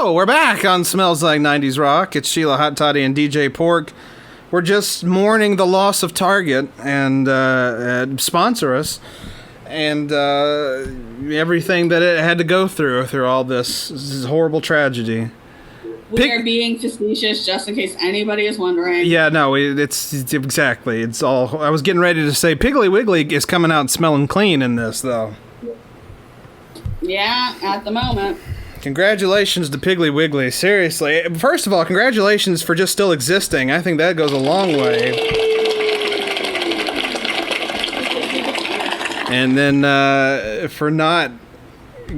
Hello, we're back on Smells Like 90s Rock. It's Sheila Hot Toddy and DJ Pork. We're just mourning the loss of Target and sponsor us and everything that it had to go through all this horrible tragedy. We are being facetious, just in case anybody is wondering. Yeah, no, it's exactly. It's all. I was getting ready to say Piggly Wiggly is coming out smelling clean in this, though. Yeah, at the moment. Congratulations to Piggly Wiggly. Seriously. First of all, congratulations for just still existing. I think that goes a long way. And then for not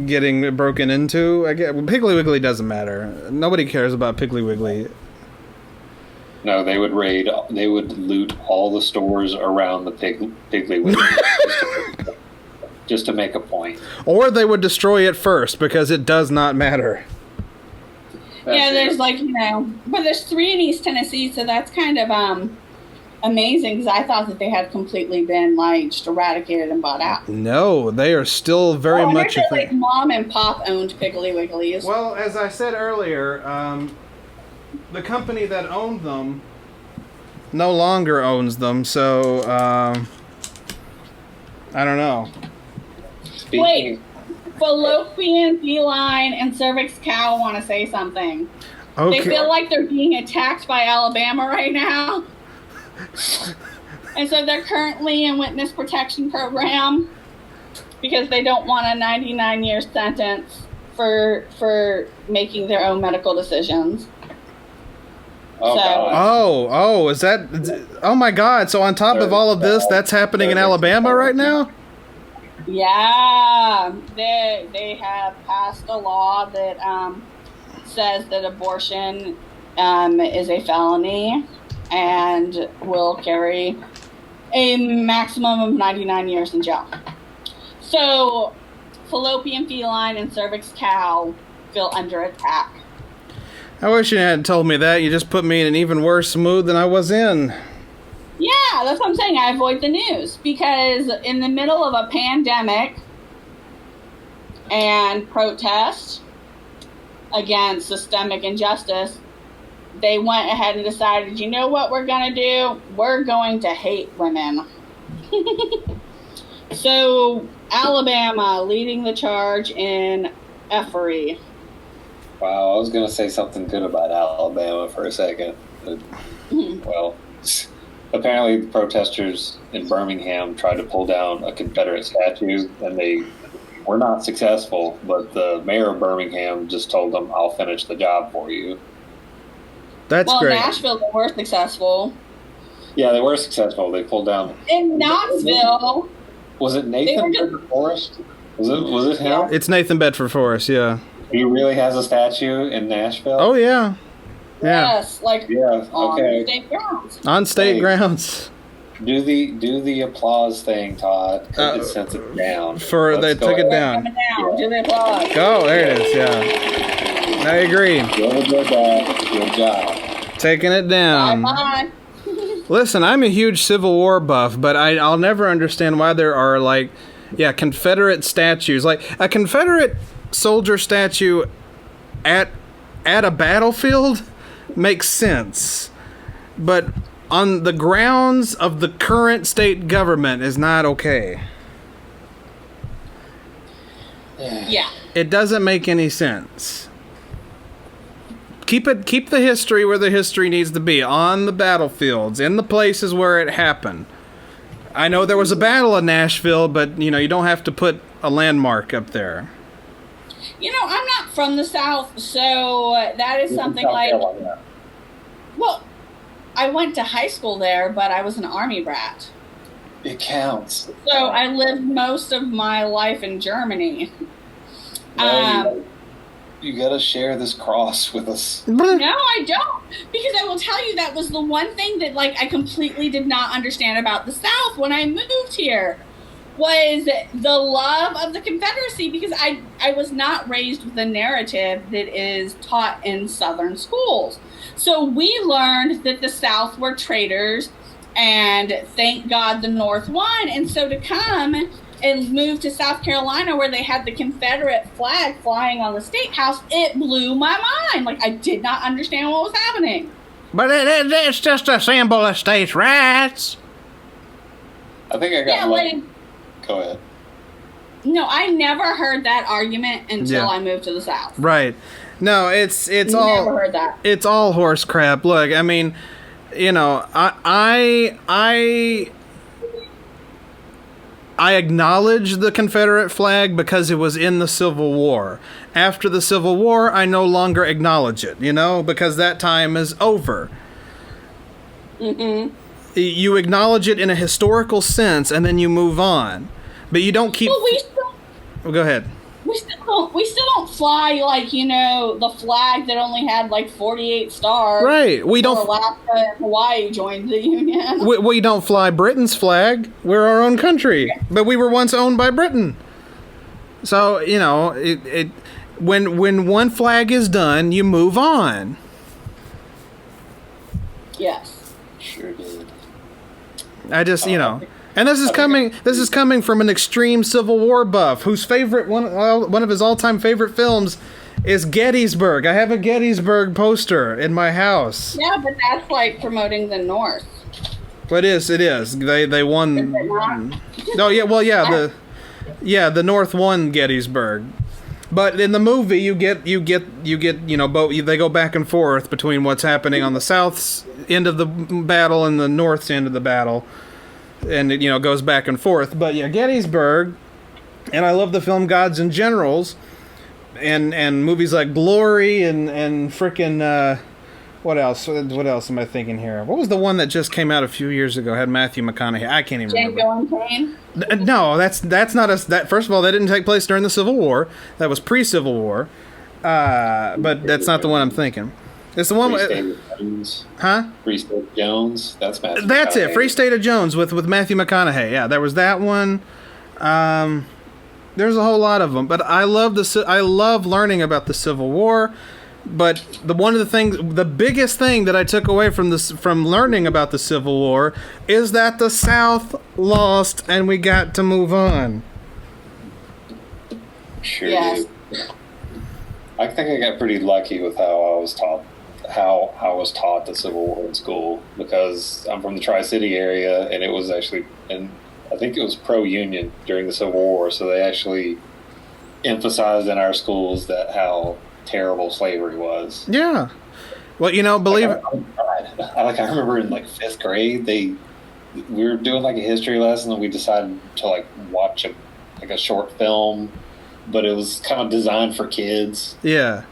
getting broken into, Piggly Wiggly doesn't matter. Nobody cares about Piggly Wiggly. No, they would loot all the stores around the Piggly Wiggly. Just to make a point. Or they would destroy it first, because it does not matter. Yeah, there's but there's 3 in East Tennessee, so that's kind of amazing, because I thought that they had completely been, just eradicated and bought out. No, they are still very much a thing. Mom and Pop owned Piggly Wigglies. Well, as I said earlier, the company that owned them no longer owns them, so, I don't know. Wait, fallopian, feline, and cervix cow want to say something. Okay. They feel like they're being attacked by Alabama right now. And so they're currently in witness protection program because they don't want a 99-year sentence for making their own medical decisions. Is that... Oh, my God. So on top of all of this, that's happening in Alabama right now? Yeah, they have passed a law that says that abortion is a felony and will carry a maximum of 99 years in jail. So, fallopian, feline, and cervix cow feel under attack. I wish you hadn't told me that. You just put me in an even worse mood than I was in. Yeah, that's what I'm saying. I avoid the news because in the middle of a pandemic and protest against systemic injustice, they went ahead and decided, you know what we're going to do? We're going to hate women. So, Alabama leading the charge in effery. Wow, I was going to say something good about Alabama for a second. Well... Apparently, the protesters in Birmingham tried to pull down a Confederate statue, and they were not successful. But the mayor of Birmingham just told them, "I'll finish the job for you." That's great. Well, Nashville, they were successful. Yeah, they were successful. They pulled down. In Knoxville. Was it Nathan Bedford Forrest? Was it him? It's Nathan Bedford Forrest. Yeah. He really has a statue in Nashville. Oh yeah. Yeah. Yes, on state grounds. On state grounds. Do the applause thing, Todd. Just sent it down. They took it down. Yeah. Do the applause. Oh, there it is. Yeah. I agree. Good job. Taking it down. Bye. Listen, I'm a huge Civil War buff, but I'll never understand why there are Confederate statues, like a Confederate soldier statue at a battlefield. Makes sense, but on the grounds of the current state government is not okay. Yeah. It doesn't make any sense. Keep the history where the history needs to be, on the battlefields, in the places where it happened. I know there was a battle in Nashville, but you don't have to put a landmark up there. I'm not from the South, so that is something well, I went to high school there, but I was an Army brat. It counts. So I lived most of my life in Germany. You gotta share this cross with us. No, I don't. Because I will tell you that was the one thing that I completely did not understand about the South when I moved here. Was the love of the Confederacy, because I was not raised with the narrative that is taught in Southern schools. So we learned that the South were traitors, and thank God the North won. And so to come and moved to South Carolina where they had the Confederate flag flying on the state house, it blew my mind. Like, I did not understand what was happening. But it's just a symbol of states' rights. I think I got Go ahead. No, I never heard that argument until I moved to the South. Right. No, it's Never all heard that. it's all horse crap. Look, I mean, you know, I acknowledge the Confederate flag because it was in the Civil War. After the Civil War, I no longer acknowledge it, you know, because that time is over. Mm-mm. You acknowledge it in a historical sense, and then you move on. But you don't keep... Well, go ahead. We still don't fly, like, you know, the flag that only had, like, 48 stars. Right. We don't... Alaska and Hawaii joined the Union. We don't fly Britain's flag. We're our own country. But we were once owned by Britain. So, you know, when one flag is done, you move on. Yes. Sure did. I just, you know... And this is coming from an extreme Civil War buff whose favorite one of his all-time favorite films is Gettysburg. I have a Gettysburg poster in my house. Yeah, but that's like promoting the North. But it is. They won. Is it not? Oh yeah, well the North won Gettysburg. But in the movie you get both, they go back and forth between what's happening on the South's end of the battle and the North's end of the battle. And it, goes back and forth. But yeah, Gettysburg, and I love the film Gods and Generals, and movies like Glory and frickin' what else? What else am I thinking here? What was the one that just came out a few years ago? Had Matthew McConaughey. I can't even remember. Django Unchained? No, that's not that. First of all, that didn't take place during the Civil War. That was pre-Civil War. But that's not the one I'm thinking. It's the one with... Huh? Free State of Jones. That's Matthew That's McConaughey. it. Free State of Jones with Matthew McConaughey. Yeah, there was that one. There's a whole lot of them. But I love learning about the Civil War. But the biggest thing that I took away from learning about the Civil War is that the South lost and we got to move on. Sure Yes. do. I think I got pretty lucky with how I was taught the Civil War in school, because I'm from the Tri-City area, and it was actually, and I think it was pro-Union during the Civil War, so they actually emphasized in our schools that how terrible slavery was. Yeah. Well, believe it. I remember in fifth grade, we were doing a history lesson, and we decided to watch a short film, but it was kind of designed for kids. Yeah.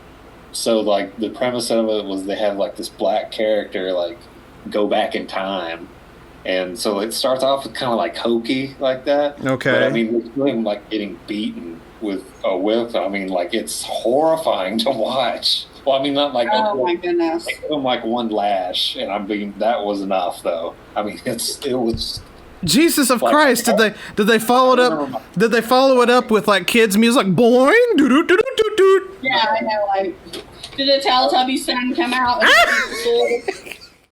So, the premise of it was they have, this black character, go back in time. And so it starts off with kind of, hokey like that. Okay. But, I mean, it's him, getting beaten with a whip. I mean, it's horrifying to watch. Well, I mean, not oh, my goodness. Give him, one lash. And, I mean, that was enough, though. I mean, it was... Jesus of Christ! Did they follow it up? Did they follow it up with kids music? Boing, doo doo doo doo doo. Yeah, I know. Did the Teletubby son come out?